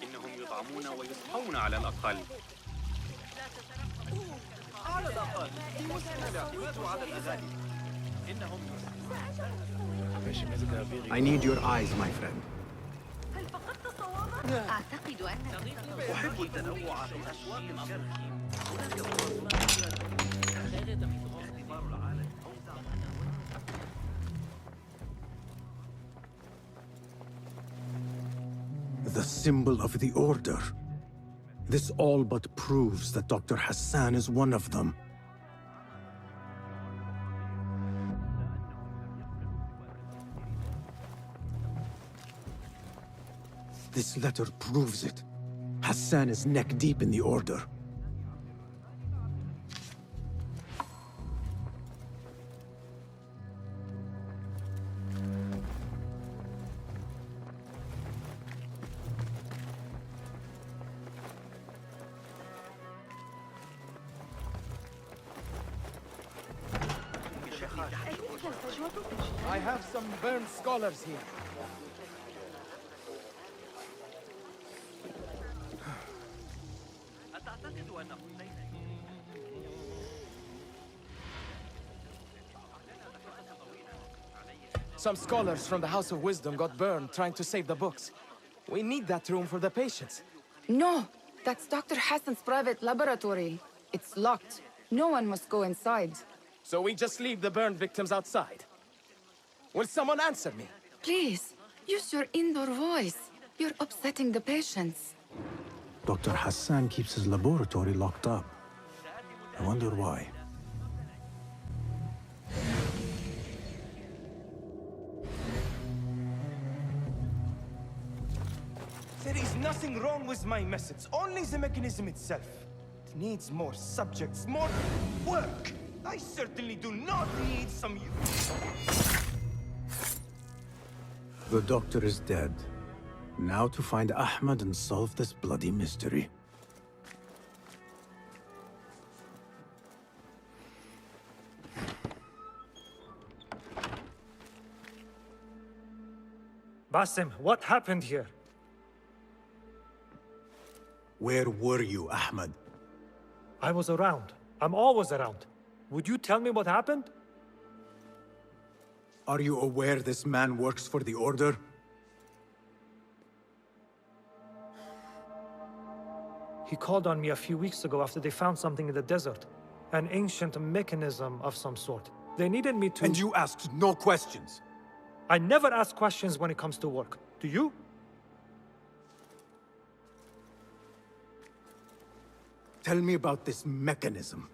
لكنهم يطعمون ويصحون على الأقل. على الأقل يمكننا الاعتماد على الأغاني. إنهم I need your eyes, my friend. هل فقدت صوابك؟ أعتقد أنك أحب التنوع في أسواق الشرق. The symbol of the Order. This all but proves that Dr. Hassan is one of them. This letter proves it. Hassan is neck deep in the Order. I have some burned scholars here. Some scholars from the House of Wisdom got burned trying to save the books. We need that room for the patients. No, that's Dr. Hassan's private laboratory. It's locked. No one must go inside. So we just leave the burned victims outside. Will someone answer me? Please, use your indoor voice. You're upsetting the patients. Dr. Hassan keeps his laboratory locked up. I wonder why. There is nothing wrong with my methods, only the mechanism itself. It needs more subjects, more work. I certainly do not need some... The doctor is dead. Now to find Ahmed and solve this bloody mystery. Basim, what happened here? Where were you, Ahmed? I was around. I'm always around. Would you tell me what happened? Are you aware this man works for the Order? He called on me a few weeks ago after they found something in the desert. An ancient mechanism of some sort. They needed me to... And you asked no questions? I never ask questions when it comes to work. Do you? Tell me about this mechanism.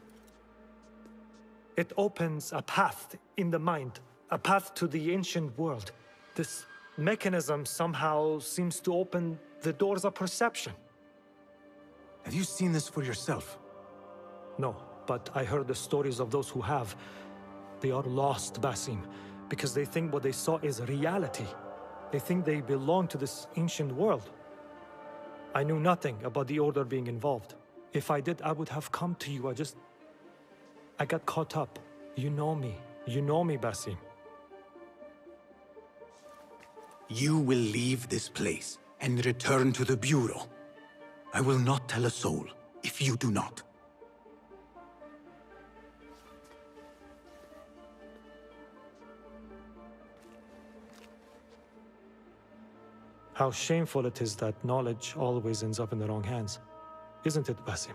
It opens a path in the mind. A path to the ancient world. This mechanism somehow seems to open the doors of perception. Have you seen this for yourself? No, but I heard the stories of those who have. They are lost, Basim, because they think what they saw is reality. They think they belong to this ancient world. I knew nothing about the Order being involved. If I did, I would have come to you. I got caught up. You know me. You know me, Basim. You will leave this place and return to the Bureau. I will not tell a soul if you do not. How shameful it is that knowledge always ends up in the wrong hands. Isn't it, Basim?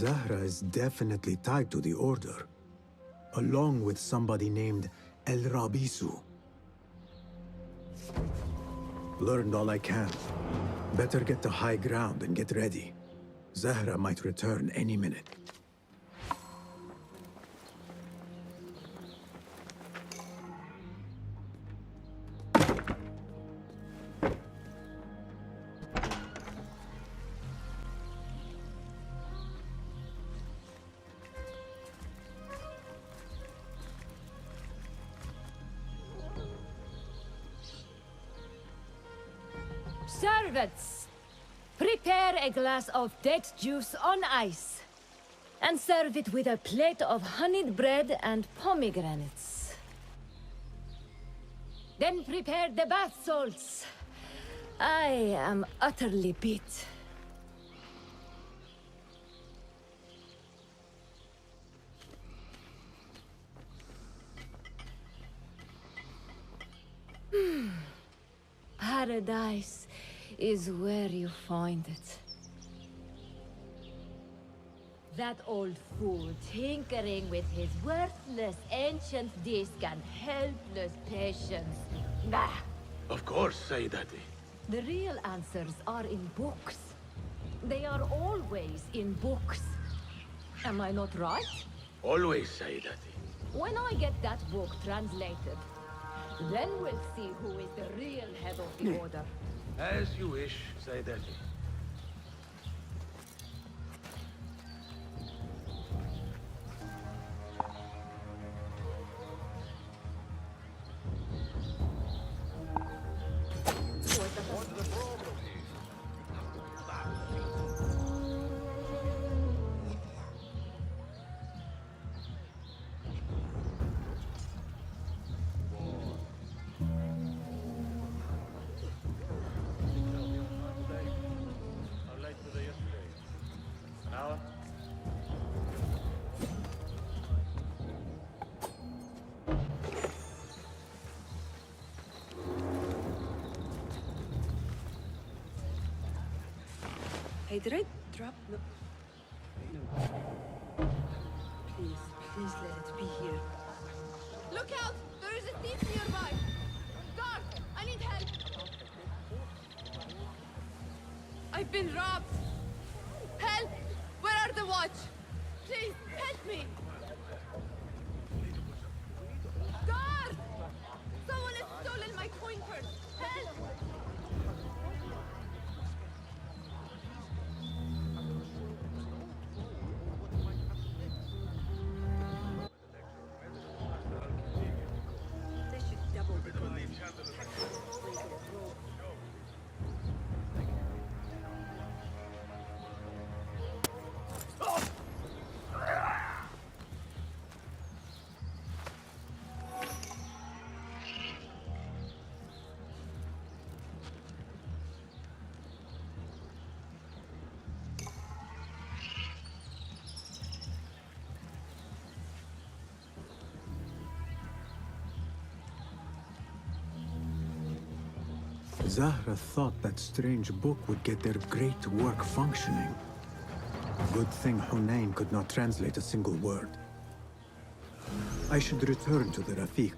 Zahra is definitely tied to the Order, along with somebody named El Rabisu. Learned all I can. Better get to high ground and get ready. Zahra might return any minute. Servants, prepare a glass of date juice on ice, and serve it with a plate of honeyed bread and pomegranates. Then prepare the bath salts. I am utterly beat. Paradise is where you find it. That old fool tinkering with his worthless ancient disc and helpless patience. Bah! Of course, Sayyidati. The real answers are in books. They are always in books. Am I not right? Always, Sayyidati. When I get that book translated, then we'll see who is the real head of the Order. As you wish, Sayyidati. Hey, did I drop? No. Please let it be here. Look out! There is a thief nearby! Guard! I need help! I've been robbed! Help! Where are the watch? Please, help me! Guard! Someone has stolen my coin purse! Help! They should double the guard. Zahra thought that strange book would get their great work functioning. Good thing Hunain could not translate a single word. I should return to the Rafiq.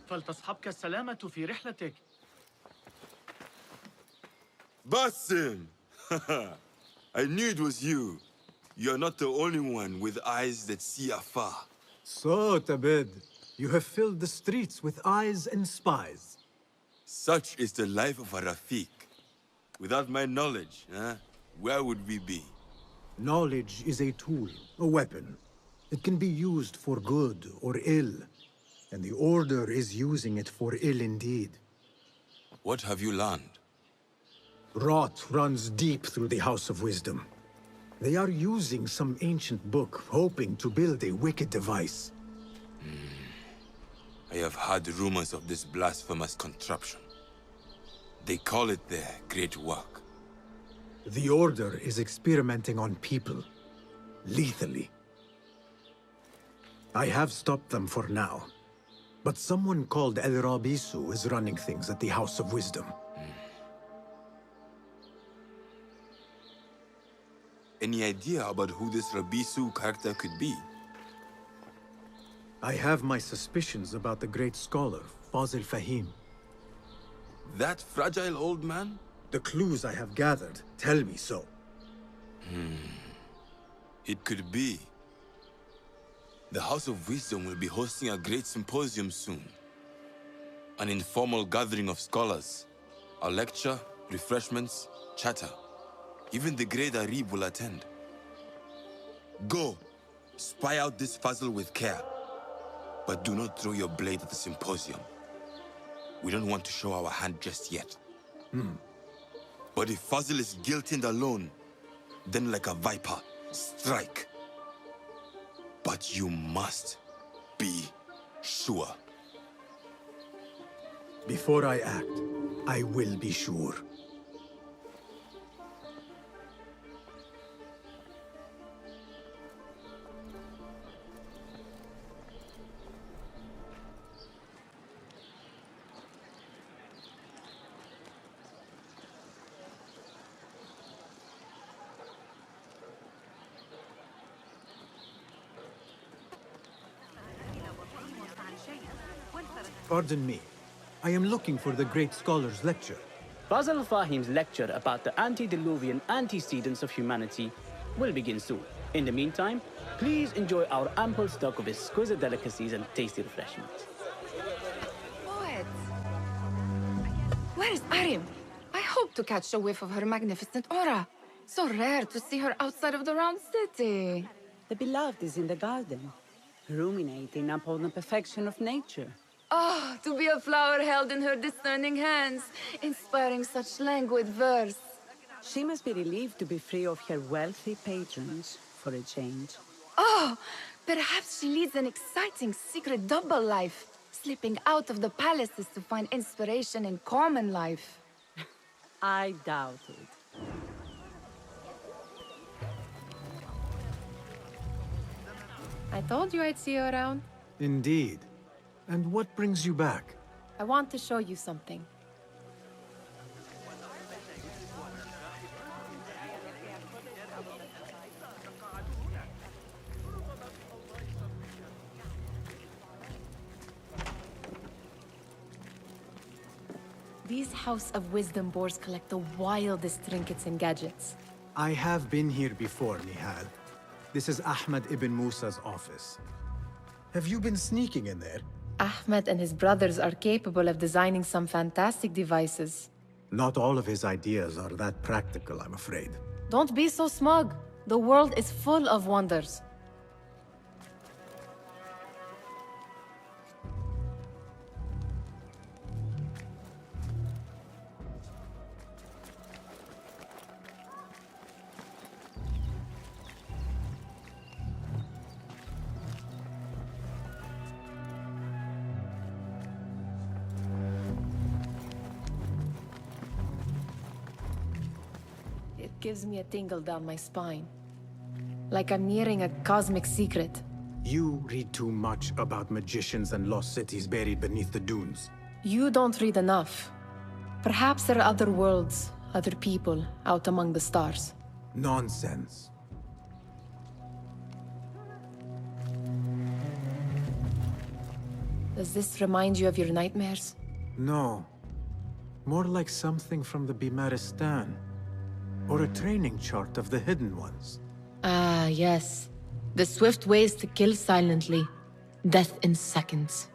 فلتصحبك السلامة في رحلتك. Basim! I knew it was you. You're not the only one with eyes that see afar. So, Tabid, you have filled the streets with eyes and spies. Such is the life of a Rafiq. Without my knowledge, where would we be? Knowledge is a tool, a weapon. It can be used for good or ill, and the Order is using it for ill indeed. What have you learned? Rot runs deep through the House of Wisdom. They are using some ancient book, hoping to build a wicked device. I have heard rumors of this blasphemous contraption. They call it their great work. The Order is experimenting on people, lethally. I have stopped them for now, but someone called El Rabisu is running things at the House of Wisdom. Any idea about who this Rabisu character could be? I have my suspicions about the great scholar, Fazil Fahim. That fragile old man? The clues I have gathered tell me so. It could be. The House of Wisdom will be hosting a great symposium soon. An informal gathering of scholars. A lecture, refreshments, chatter. Even the great Arib will attend. Go, spy out this Fazil with care. But do not throw your blade at the symposium. We don't want to show our hand just yet. But if Fazil is guilty and alone, then like a viper, strike. But you must be sure. Before I act, I will be sure. Pardon me. I am looking for the great scholar's lecture. Fazl Fahim's lecture about the antediluvian antecedents of humanity will begin soon. In the meantime, please enjoy our ample stock of exquisite delicacies and tasty refreshments. Poet! Where is Arim? I hope to catch a whiff of her magnificent aura. So rare to see her outside of the round city. The beloved is in the garden, ruminating upon the perfection of nature. Oh, to be a flower held in her discerning hands, inspiring such languid verse. She must be relieved to be free of her wealthy patrons, for a change. Oh, perhaps she leads an exciting secret double life, slipping out of the palaces to find inspiration in common life. I doubt it. I told you I'd see you around. Indeed. And what brings you back? I want to show you something. These House of Wisdom boars collect the wildest trinkets and gadgets. I have been here before, Nihal. This is Ahmed ibn Musa's office. Have you been sneaking in there? Ahmed and his brothers are capable of designing some fantastic devices. Not all of his ideas are that practical, I'm afraid. Don't be so smug. The world is full of wonders. It gives me a tingle down my spine. Like I'm nearing a cosmic secret. You read too much about magicians and lost cities buried beneath the dunes. You don't read enough. Perhaps there are other worlds, other people, out among the stars. Nonsense. Does this remind you of your nightmares? No. More like something from the Bimaristan. Or a training chart of the Hidden Ones. Ah, yes. The swift ways to kill silently. Death in seconds.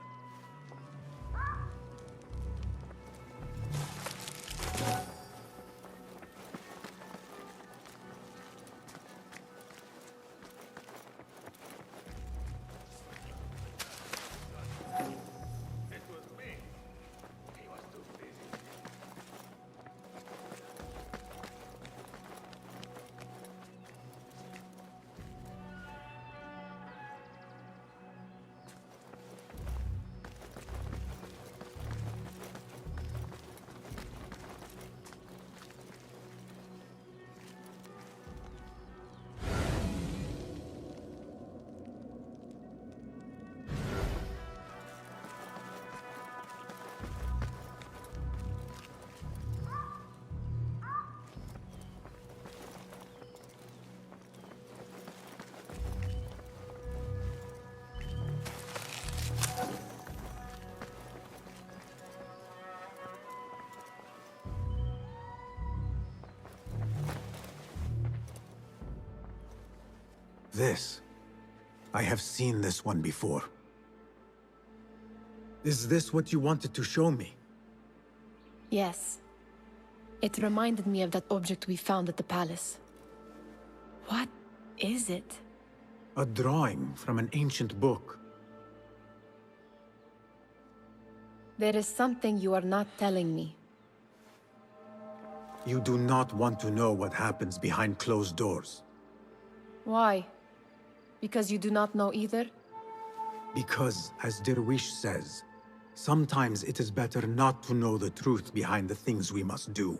This. I have seen this one before. Is this what you wanted to show me? Yes. It reminded me of that object we found at the palace. What is it? A drawing from an ancient book. There is something you are not telling me. You do not want to know what happens behind closed doors. Why? Because you do not know either? Because, as Derwish says, sometimes it is better not to know the truth behind the things we must do.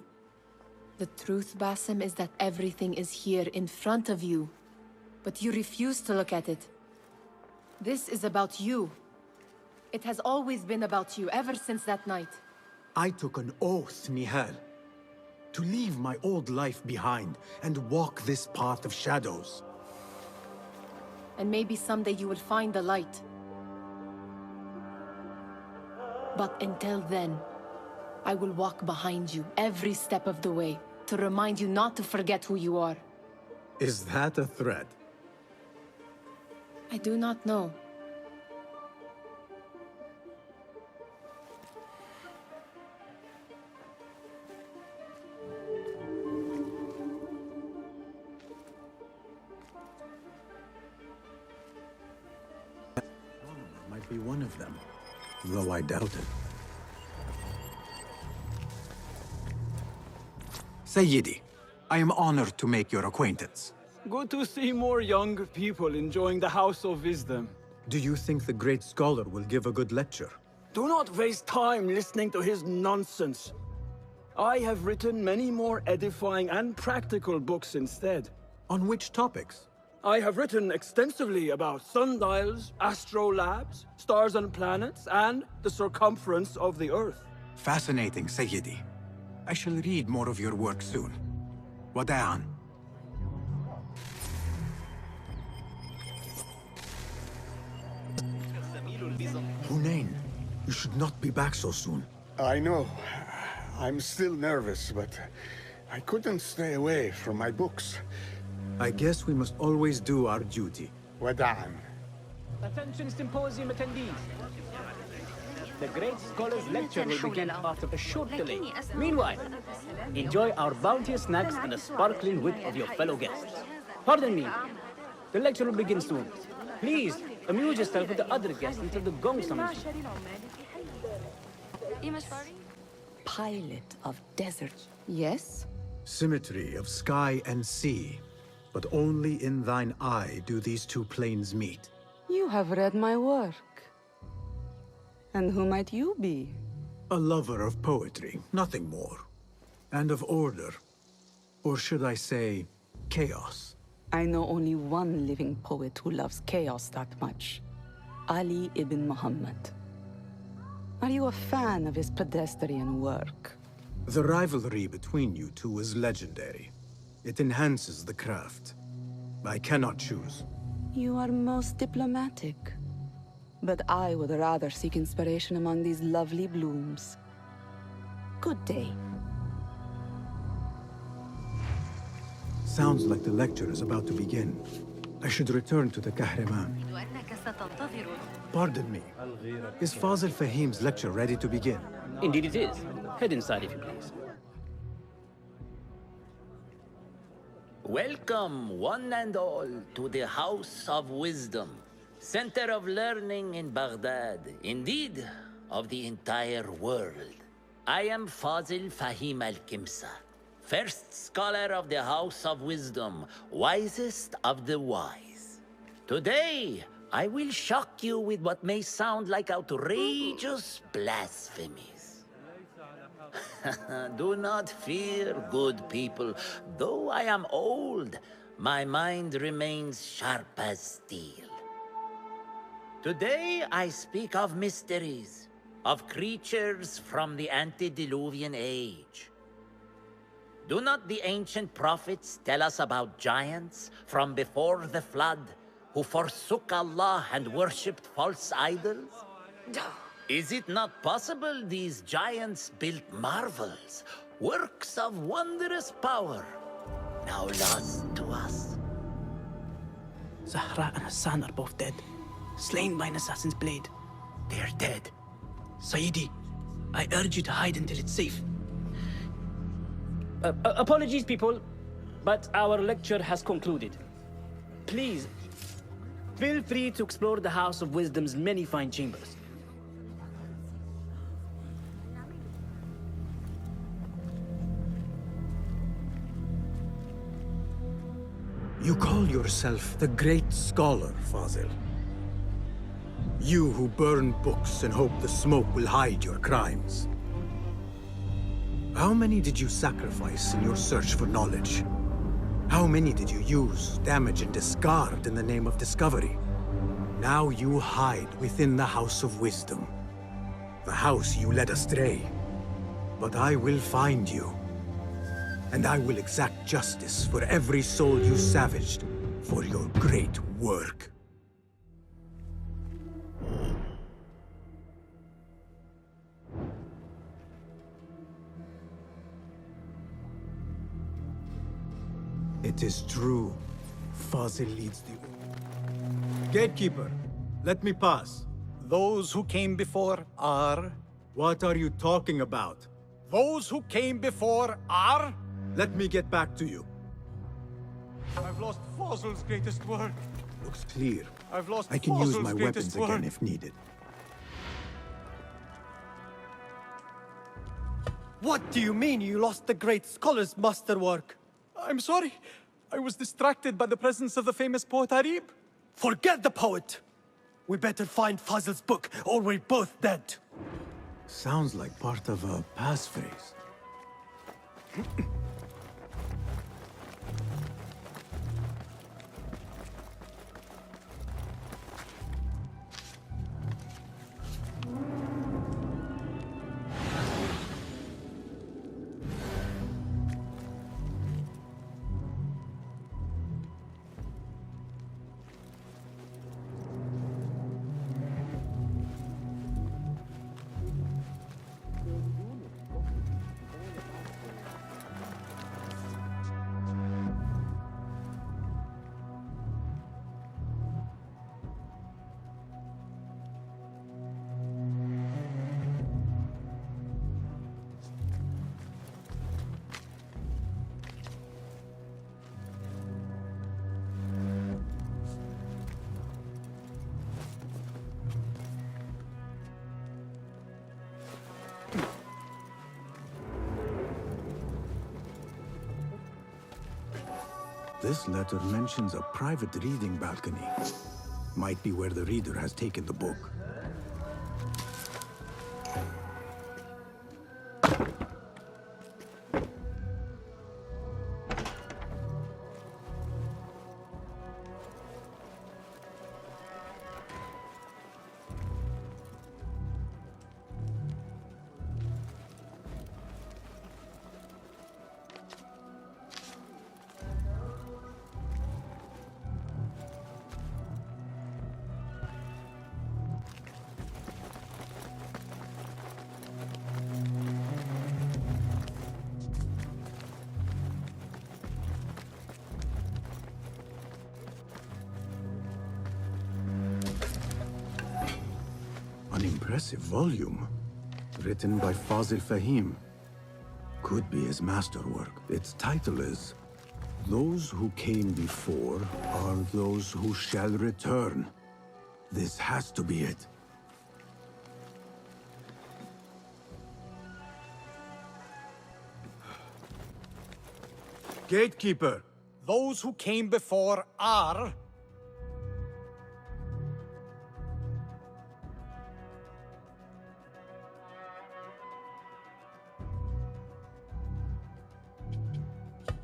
The truth, Basim, is that everything is here in front of you. But you refuse to look at it. This is about you. It has always been about you, ever since that night. I took an oath, Nihal, to leave my old life behind and walk this path of shadows. And maybe someday you will find the light. But until then, I will walk behind you every step of the way to remind you not to forget who you are. Is that a threat? I do not know. Might be one of them, though I doubt it. Sayyidi, I am honored to make your acquaintance. Good to see more young people enjoying the House of Wisdom. Do you think the great scholar will give a good lecture? Do not waste time listening to his nonsense. I have written many more edifying and practical books instead. On which topics? I have written extensively about sundials, astrolabes, stars and planets, and the circumference of the Earth. Fascinating, Sayyidi. I shall read more of your work soon. Wada'an. Hunain, you should not be back so soon. I know. I'm still nervous, but I couldn't stay away from my books. I guess we must always do our duty. Wada'an. Attention symposium attendees. The great scholar's lecture will begin after a short delay. Meanwhile, enjoy our bounteous snacks and the sparkling wit of your fellow guests. Pardon me. The lecture will begin soon. Please, amuse yourself with the other guests until the gong summons you. Pilot of desert. Yes? Symmetry of sky and sea. But only in thine eye do these two planes meet. You have read my work. And who might you be? A lover of poetry, nothing more. And of order. Or should I say, chaos. I know only one living poet who loves chaos that much. Ali ibn Muhammad. Are you a fan of his pedestrian work? The rivalry between you two is legendary. It enhances the craft. I cannot choose. You are most diplomatic. But I would rather seek inspiration among these lovely blooms. Good day. Sounds like the lecture is about to begin. I should return to the Kahraman. Pardon me. Is Fazil Fahim's lecture ready to begin? Indeed it is. Head inside if you please. Welcome, one and all, to the House of Wisdom, center of learning in Baghdad, indeed, of the entire world. I am Fazil Fahim al-Kimsa, first scholar of the House of Wisdom, wisest of the wise. Today, I will shock you with what may sound like outrageous blasphemies. Do not fear, good people. Though I am old, my mind remains sharp as steel. Today I speak of mysteries, of creatures from the antediluvian age. Do not the ancient prophets tell us about giants from before the flood who forsook Allah and worshipped false idols? Is it not possible these giants built marvels, works of wondrous power, now lost to us? Zahra and Hassan are both dead, slain by an assassin's blade. They are dead. Sayyidi, I urge you to hide until it's safe. Apologies, people, but our lecture has concluded. Please, feel free to explore the House of Wisdom's many fine chambers. You call yourself the Great Scholar, Fazil. You who burn books and hope the smoke will hide your crimes. How many did you sacrifice in your search for knowledge? How many did you use, damage, and discard in the name of discovery? Now you hide within the House of Wisdom. The house you led astray. But I will find you. And I will exact justice for every soul you savaged for your great work. It is true. Fazil leads the... Gatekeeper, let me pass. Those who came before are... What are you talking about? Those who came before are... Let me get back to you. I've lost Fazil's greatest work. Looks clear. I've lost I can use Fazil's my greatest weapons again work. if needed. What do you mean you lost the great scholar's masterwork? I'm sorry. I was distracted by the presence of the famous poet Arib. Forget the poet! We better find Fazil's book, or we're both dead. Sounds like part of a passphrase. This letter mentions a private reading balcony. Might be where the reader has taken the book. An impressive volume, written by Fazil Fahim. Could be his masterwork. Its title is, Those Who Came Before Are Those Who Shall Return. This has to be it. Gatekeeper! Those who came before are...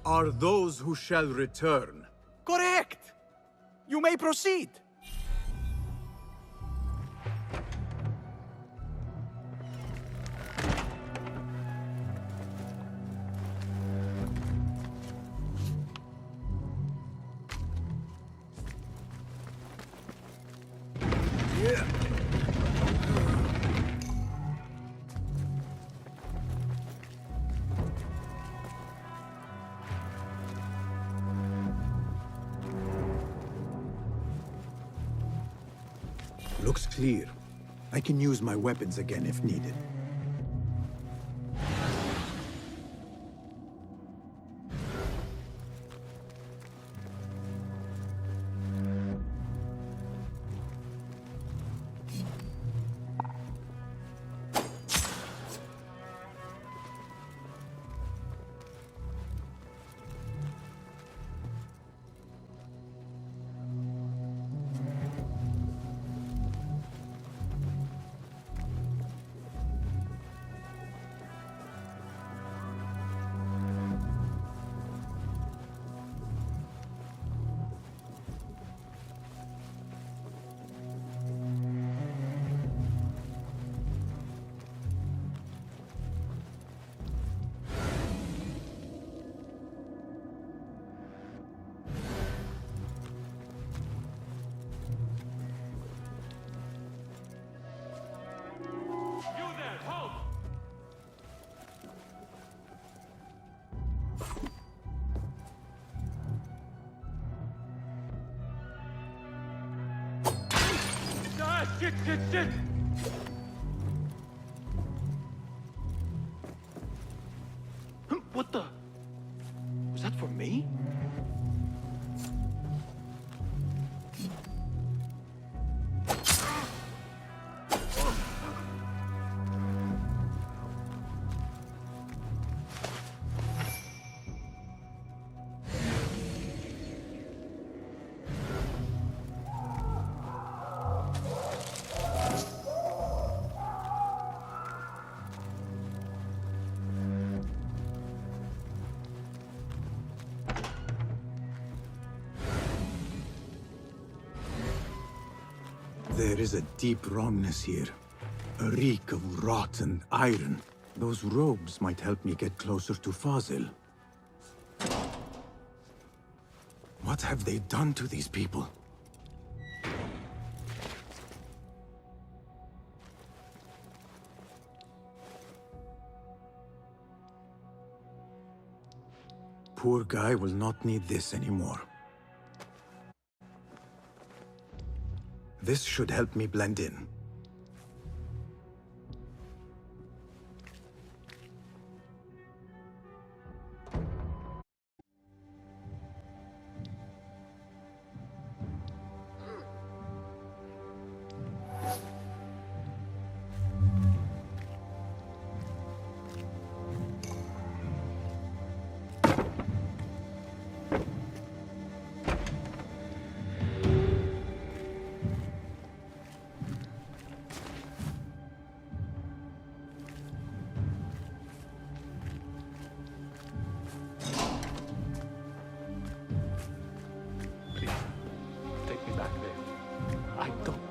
Are those who shall return. Correct! You may proceed. Looks clear. I can use my weapons again if needed. Shit! What the? Was that for me? There is a deep wrongness here. A reek of rotten iron. Those robes might help me get closer to Fazil. What have they done to these people? Poor guy will not need this anymore. This should help me blend in.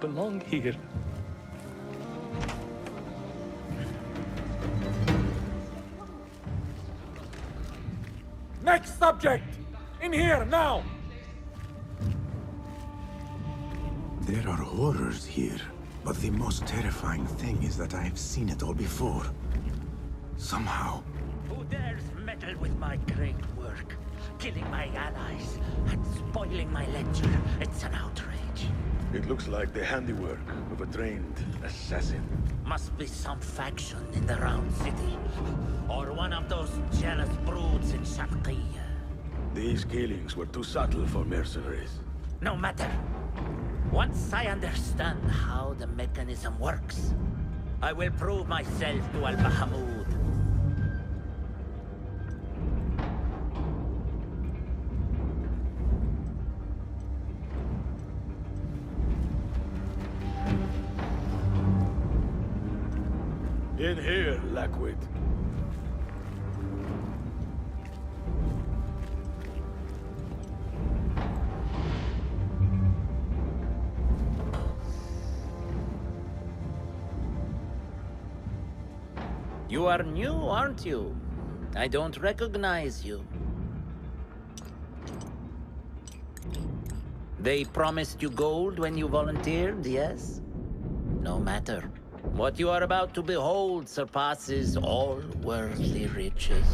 Belong here. Next subject! In here, now! There are horrors here, but the most terrifying thing is that I have seen it all before. Somehow. Who dares meddle with my great work? Killing my allies and spoiling my lecture. It's an outrage. It looks like the handiwork of a trained assassin. Must be some faction in the Round City. Or one of those jealous broods in Sharqiyya. These killings were too subtle for mercenaries. No matter. Once I understand how the mechanism works, I will prove myself to Al-Bahamud. In here, Lackwit. You are new, aren't you? I don't recognize you. They promised you gold when you volunteered, yes? No matter. What you are about to behold surpasses all worldly riches.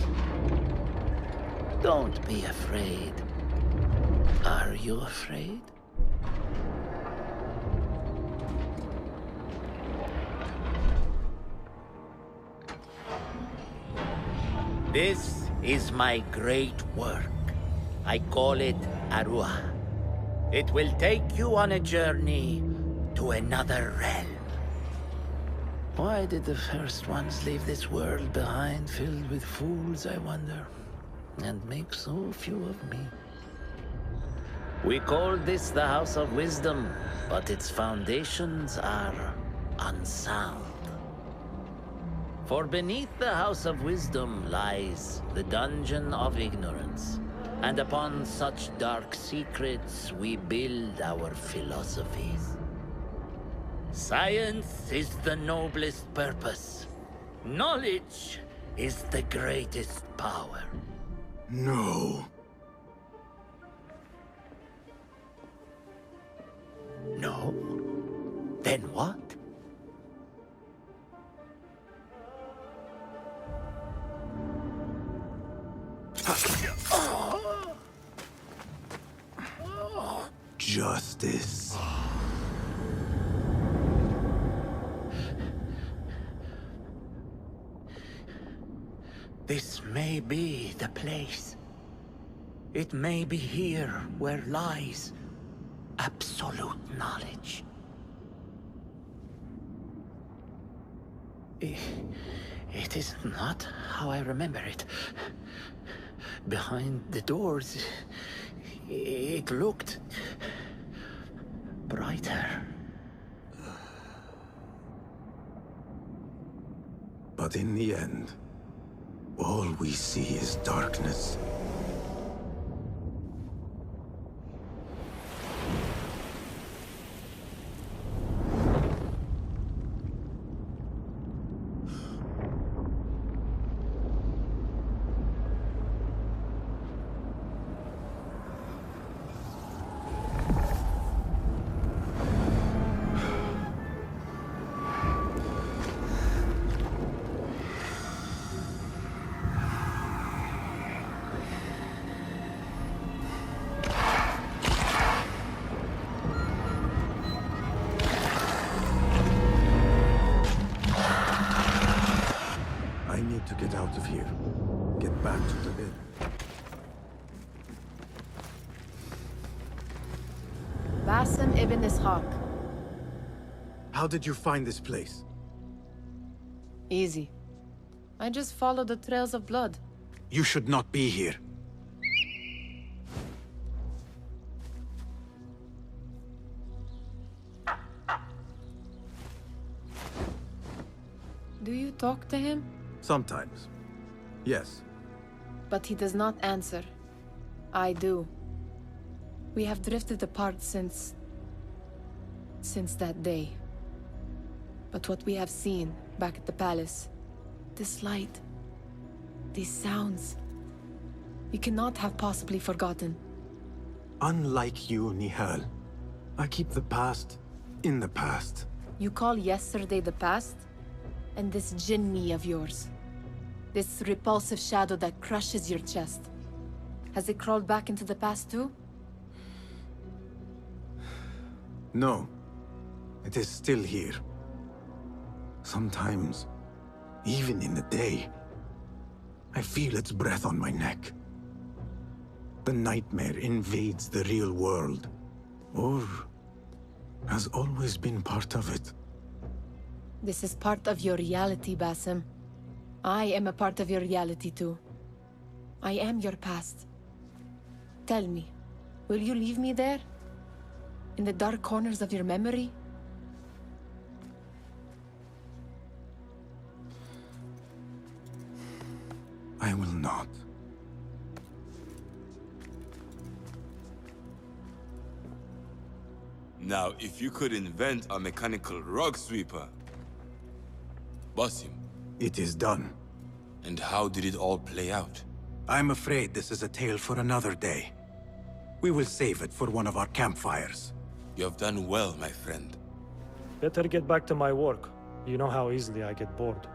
Don't be afraid. Are you afraid? This is my great work. I call it Arua. It will take you on a journey to another realm. Why did the first ones leave this world behind, filled with fools, I wonder, and make so few of me? We call this the House of Wisdom, but its foundations are unsound. For beneath the House of Wisdom lies the Dungeon of Ignorance, and upon such dark secrets we build our philosophies. Science is the noblest purpose. Knowledge is the greatest power. No. No? Then what? Justice. This may be the place. It may be here where lies absolute knowledge. It is not how I remember it. Behind the doors, it looked brighter. But in the end, all we see is darkness. To get out of here. Get back to the bed. Basim ibn Ishaq. How did you find this place? Easy. I just followed the trails of blood. You should not be here. Do you talk to him? Sometimes. Yes. But he does not answer. I do. We have drifted apart since that day. But what we have seen back at the palace, this light, these sounds, we cannot have possibly forgotten. Unlike you, Nihal, I keep the past in the past. You call yesterday the past? And this jinni of yours, this repulsive shadow that crushes your chest, has it crawled back into the past too? No. It is still here. Sometimes, even in the day, I feel its breath on my neck. The nightmare invades the real world, or has always been part of it. This is part of your reality, Basim. I am a part of your reality too. I am your past. Tell me, will you leave me there? In the dark corners of your memory? I will not. Now, if you could invent a mechanical rug sweeper, Basim. It is done. And how did it all play out? I'm afraid this is a tale for another day. We will save it for one of our campfires. You have done well, my friend. Better get back to my work. You know how easily I get bored.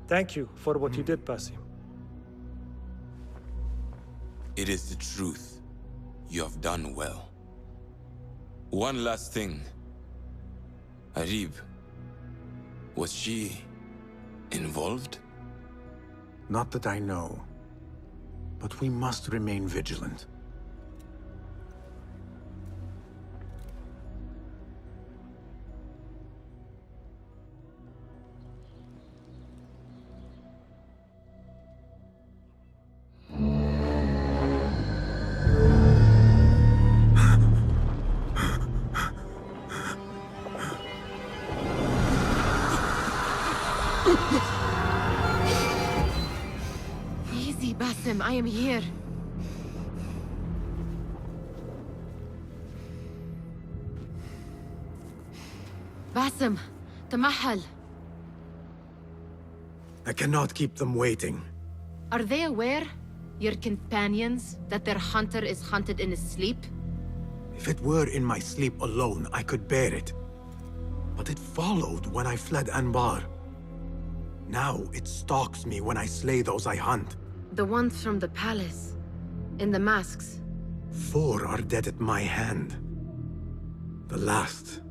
Thank you for what you did, Basim. It is the truth. You have done well. One last thing. Arib. Was she involved? Not that I know. But we must remain vigilant. Easy, Basim, I am here. Basim, Tamahal. I cannot keep them waiting. Are they aware, your companions, that their hunter is hunted in his sleep? If it were in my sleep alone, I could bear it. But it followed when I fled Anbar. Now it stalks me when I slay those I hunt. The ones from the palace, in the masks. 4 are dead at my hand. The last,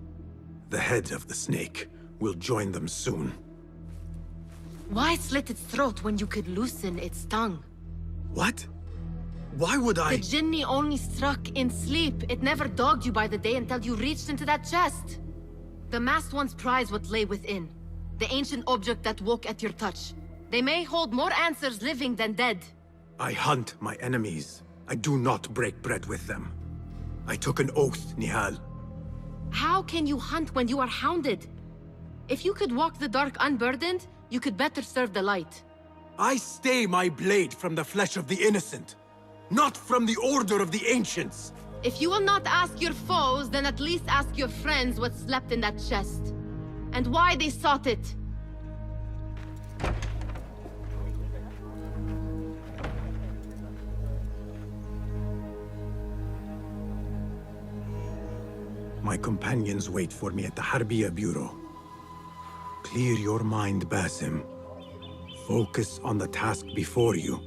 the head of the snake, will join them soon. Why slit its throat when you could loosen its tongue? What? Why would I? The Jinni only struck in sleep. It never dogged you by the day until you reached into that chest. The masked ones prize what lay within. The ancient object that woke at your touch. They may hold more answers living than dead. I hunt my enemies. I do not break bread with them. I took an oath, Nihal. How can you hunt when you are hounded? If you could walk the dark unburdened, you could better serve the light. I stay my blade from the flesh of the innocent, not from the order of the ancients. If you will not ask your foes, then at least ask your friends what slept in that chest. And why they sought it. My companions wait for me at the Harbiya Bureau. Clear your mind, Basim. Focus on the task before you.